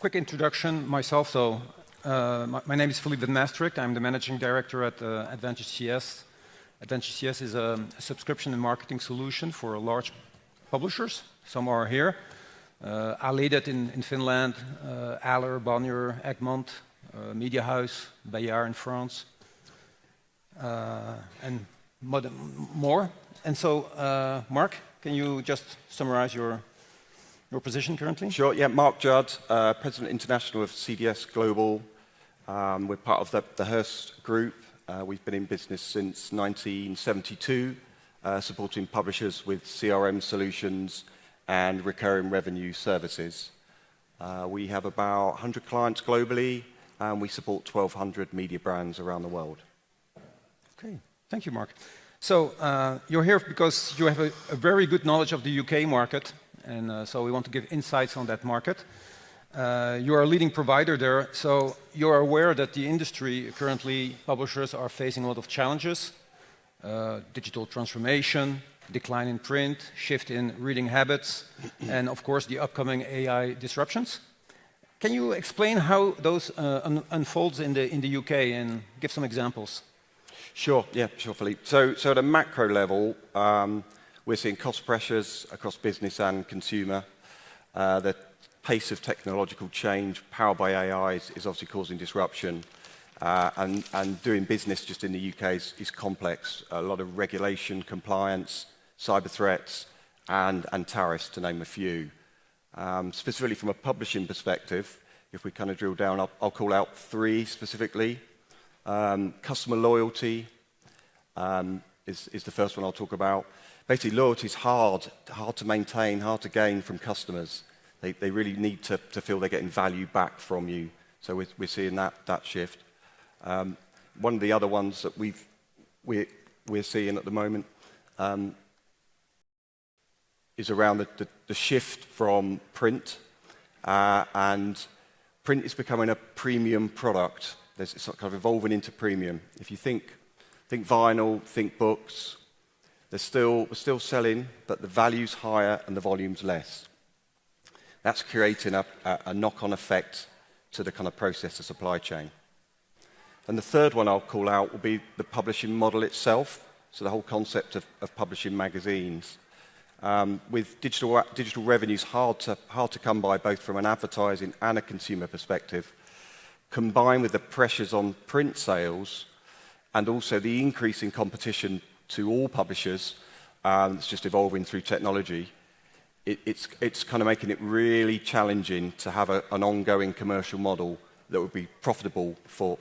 quick introduction myself. My name is Philippe with Mastrigt. I'm the managing director at Advantage CS. Advantage CS is a subscription and marketing solution for large publishers. Some are here. I lead it in Finland, Aller, Bonnier, Egmont, Media House, Bayard in France, and more. And so, Mark, can you just summarize your position currently? Sure, yeah, Mark Judd, President International of CDS Global. We're part of the Hearst Group. We've been in business since 1972, supporting publishers with CRM solutions and recurring revenue services. We have about 100 clients globally, and we support 1,200 media brands around the world. Okay, thank you, Mark. So you're here because you have a very good knowledge of the UK market, and so we want to give insights on that market. You are a leading provider there, so you're aware that the industry currently, publishers are facing a lot of challenges, digital transformation, decline in print, shift in reading habits, and of course the upcoming AI disruptions. Can you explain how those unfolds in the UK and give some examples? Sure, yeah, sure, Philippe. So at a macro level, we're seeing cost pressures across business and consumer. The pace of technological change powered by AI is obviously causing disruption. And doing business just in the UK is complex. A lot of regulation, compliance, cyber threats, and tariffs, to name a few. Specifically from a publishing perspective, if we kind of drill down, I'll call out three specifically. Customer loyalty is the first one I'll talk about. Basically, loyalty is hard to maintain, hard to gain from customers. They really need to feel they're getting value back from you. So we're seeing that shift. One of the other ones that we're seeing at the moment is around the shift from print, and print is becoming a premium product. It's kind of evolving into premium. If you think vinyl, think books, we're still selling, but the value's higher and the volume's less. That's creating a knock-on effect to the kind of process of supply chain. And the third one I'll call out will be the publishing model itself, so the whole concept of publishing magazines. With digital revenues hard to come by, both from an advertising and a consumer perspective, combined with the pressures on print sales and also the increasing competition to all publishers that's just evolving through technology, it's kind of making it really challenging to have an ongoing commercial model that would be profitable for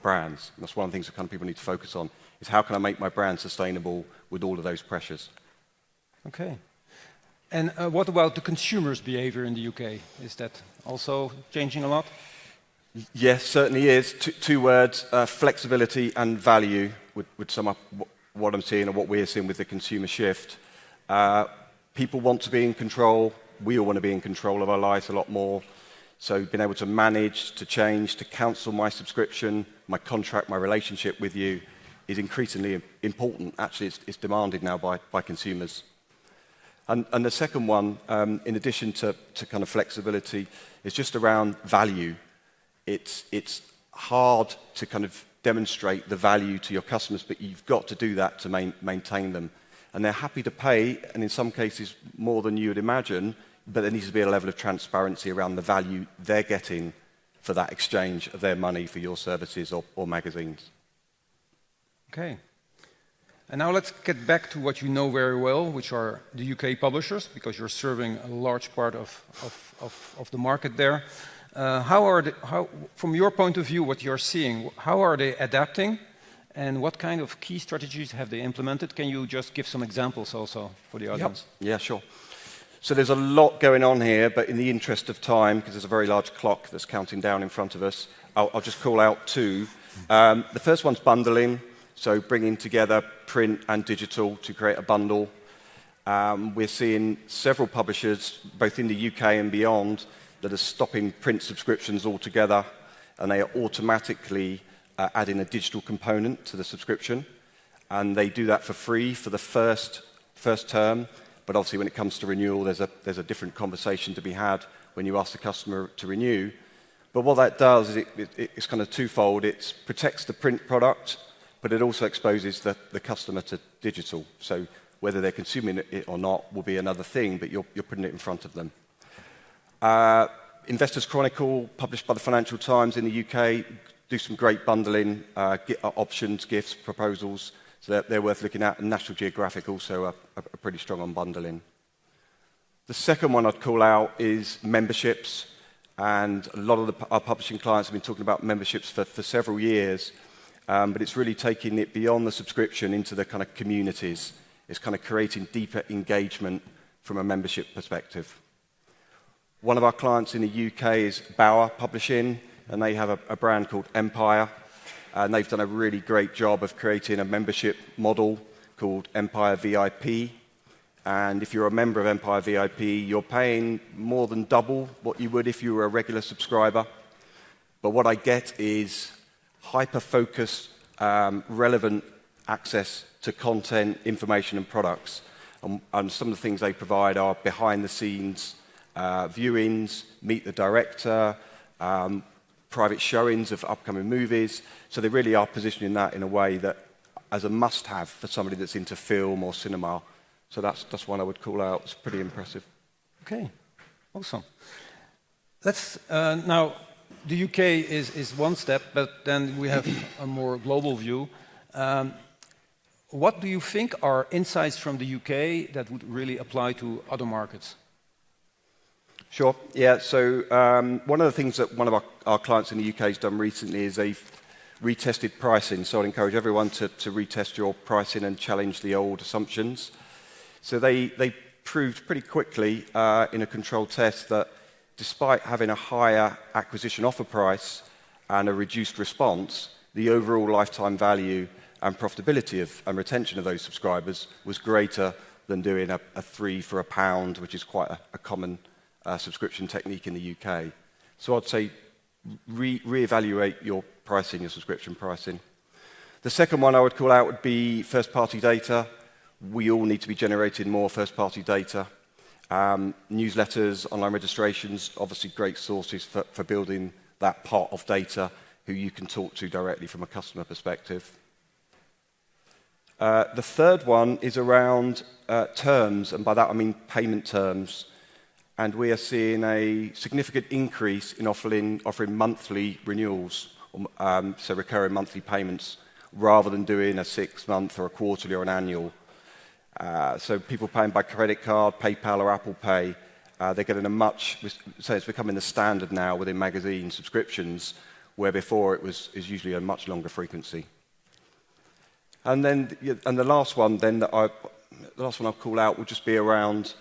brands. And that's one of the things that kind of people need to focus on, is how can I make my brand sustainable with all of those pressures? Okay. And what about the consumer's behavior in the UK? Is that also changing a lot? Yes, certainly is. Two words, flexibility and value would sum up what I'm seeing and what we're seeing with the consumer shift. People want to be in control. We all want to be in control of our lives a lot more. So being able to manage, to change, to cancel my subscription, my contract, my relationship with you is increasingly important. Actually, it's demanded now by consumers. And the second one, in addition to kind of flexibility, is just around value. It's hard to kind of demonstrate the value to your customers, but you've got to do that to maintain them. And they're happy to pay, and in some cases more than you would imagine, but there needs to be a level of transparency around the value they're getting for that exchange of their money for your services or magazines. Okay. And now let's get back to what you know very well, which are the UK publishers, because you're serving a large part of the market there. From your point of view, what you're seeing, how are they adapting? And what kind of key strategies have they implemented? Can you just give some examples also for the audience? Yep. Yeah, sure. So there's a lot going on here, but in the interest of time, because there's a very large clock that's counting down in front of us, I'll just call out two. The first one's bundling, so bringing together print and digital to create a bundle. We're seeing several publishers, both in the UK and beyond, that are stopping print subscriptions altogether, and they are automatically adding a digital component to the subscription. And they do that for free for the first term, but obviously when it comes to renewal, there's a different conversation to be had when you ask the customer to renew. But what that does is it's kind of twofold. It protects the print product, but it also exposes the customer to digital. So whether they're consuming it or not will be another thing, but you're putting it in front of them. Investors Chronicle, published by the Financial Times in the UK, do some great bundling, options, gifts, proposals, so they're worth looking at. And National Geographic also are pretty strong on bundling. The second one I'd call out is memberships. And a lot of our publishing clients have been talking about memberships for several years, but it's really taking it beyond the subscription into the kind of communities. It's kind of creating deeper engagement from a membership perspective. One of our clients in the UK is Bauer Publishing, and they have a brand called Empire, and they've done a really great job of creating a membership model called Empire VIP. And if you're a member of Empire VIP, you're paying more than double what you would if you were a regular subscriber. But what I get is hyper-focused, relevant access to content, information, and products. And some of the things they provide are behind-the-scenes viewings, meet the director, private showings of upcoming movies. So they really are positioning that in a way that as a must-have for somebody that's into film or cinema. So that's one I would call out. It's pretty impressive. Okay, awesome. Let's now, the UK is one step, but then we have a more global view. What do you think are insights from the UK that would really apply to other markets? Sure. Yeah. So one of the things that one of our clients in the UK has done recently is they've retested pricing. So I'd encourage everyone to retest your pricing and challenge the old assumptions. So they proved pretty quickly in a controlled test that despite having a higher acquisition offer price and a reduced response, the overall lifetime value and profitability and retention of those subscribers was greater than doing a 3 for £1, which is quite a common subscription technique in the UK. So I'd say reevaluate your pricing, your subscription pricing. The second one I would call out would be first-party data. We all need to be generating more first-party data. Newsletters, online registrations, obviously great sources for building that pot of data who you can talk to directly from a customer perspective. The third one is around terms, and by that I mean payment terms. And we are seeing a significant increase in offering monthly renewals, so recurring monthly payments, rather than doing a 6-month or a quarterly or an annual. So people paying by credit card, PayPal or Apple Pay, they're getting so it's becoming the standard now within magazine subscriptions, where before it was usually a much longer frequency. And then the last one I'll call out will just be around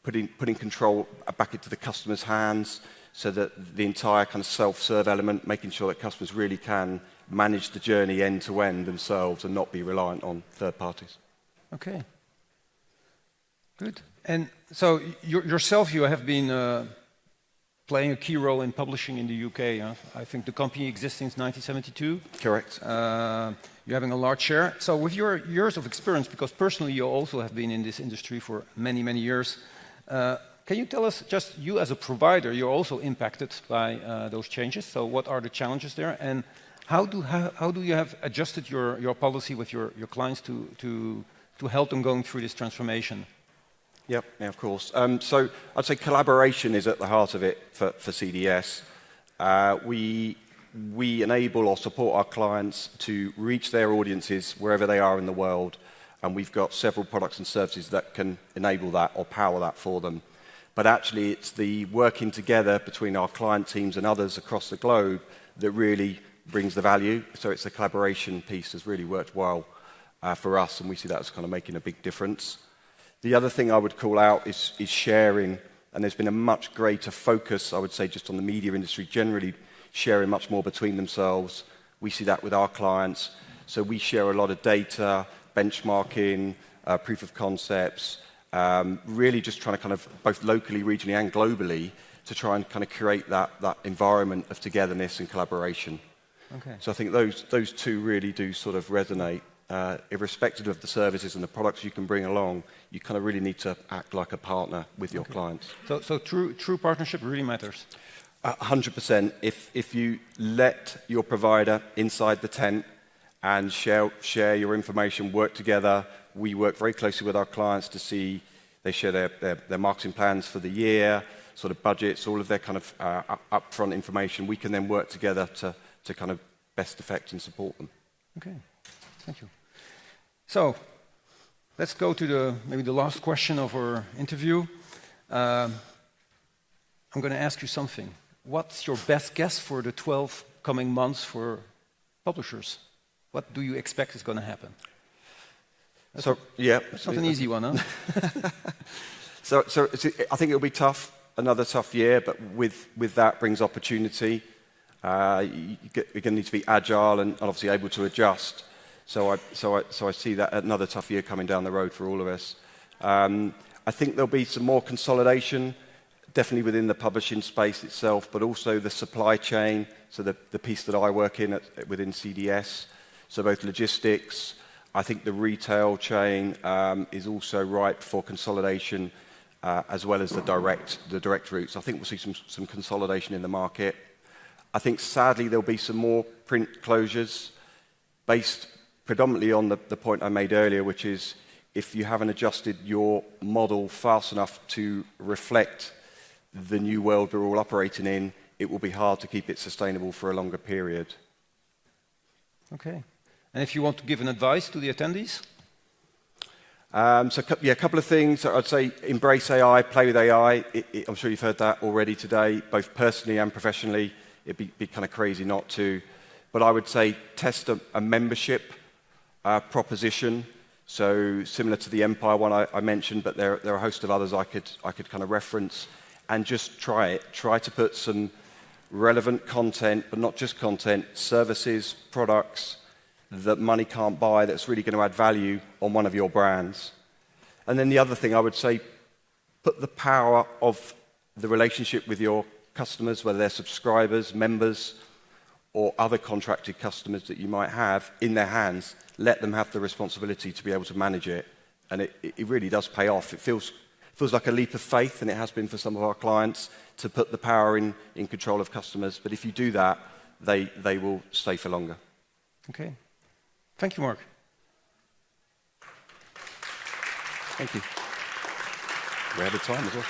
putting control back into the customer's hands, so that the entire kind of self-serve element, making sure that customers really can manage the journey end to end themselves and not be reliant on third parties. Okay, good. And so yourself, you have been playing a key role in publishing in the UK. I think the company exists since 1972. Correct. You're having a large share. So with your years of experience, because personally you also have been in this industry for many, many years, can you tell us, just you as a provider, you're also impacted by those changes. So what are the challenges there? And how do you have adjusted your policy with your clients to help them going through this transformation? Yeah, of course. So I'd say collaboration is at the heart of it for CDS. We enable or support our clients to reach their audiences wherever they are in the world, and we've got several products and services that can enable that or power that for them. But actually, it's the working together between our client teams and others across the globe that really brings the value. So it's the collaboration piece has really worked well for us, and we see that as kind of making a big difference. The other thing I would call out is sharing, and there's been a much greater focus, I would say, just on the media industry generally, sharing much more between themselves. We see that with our clients. So we share a lot of data, benchmarking, proof of concepts, really just trying to kind of, both locally, regionally, and globally, to try and kind of create that environment of togetherness and collaboration. Okay. So I think those two really do sort of resonate. irrespective of the services and the products you can bring along, you kind of really need to act like a partner with your clients. So true partnership really matters. 100%. If you let your provider inside the tent and share your information, work together, we work very closely with our clients to see they share their marketing plans for the year, sort of budgets, all of their kind of upfront information. We can then work together to kind of best effect and support them. Okay, thank you. So let's go to maybe the last question of our interview. I'm going to ask you something. What's your best guess for the 12 coming months for publishers? What do you expect is going to happen? That's not an easy one, huh? So I think it'll be tough, another tough year, but with that brings opportunity. You're going to need to be agile and obviously able to adjust. So I see that another tough year coming down the road for all of us. I think there'll be some more consolidation, definitely within the publishing space itself, but also the supply chain, so the piece that I work in within CDS, so both logistics. I think the retail chain is also ripe for consolidation, as well as the direct routes. I think we'll see some consolidation in the market. I think sadly there'll be some more print closures based predominantly on the point I made earlier, which is if you haven't adjusted your model fast enough to reflect the new world we're all operating in, it will be hard to keep it sustainable for a longer period. Okay. And if you want to give an advice to the attendees? A couple of things. I'd say embrace AI, play with AI. I'm sure you've heard that already today, both personally and professionally. It'd be kind of crazy not to. But I would say test a membership proposition. So similar to the Empire one I mentioned, but there are a host of others I could kind of reference. And just try it. Try to put some relevant content, but not just content, services, products that money can't buy that's really going to add value on one of your brands. And then the other thing I would say, put the power of the relationship with your customers, whether they're subscribers, members, or other contracted customers that you might have, in their hands. Let them have the responsibility to be able to manage it. And it really does pay off. It feels like a leap of faith, and it has been for some of our clients, to put the power in control of customers. But if you do that, they will stay for longer. Okay. Thank you, Mark. Thank you. We're out of time as well.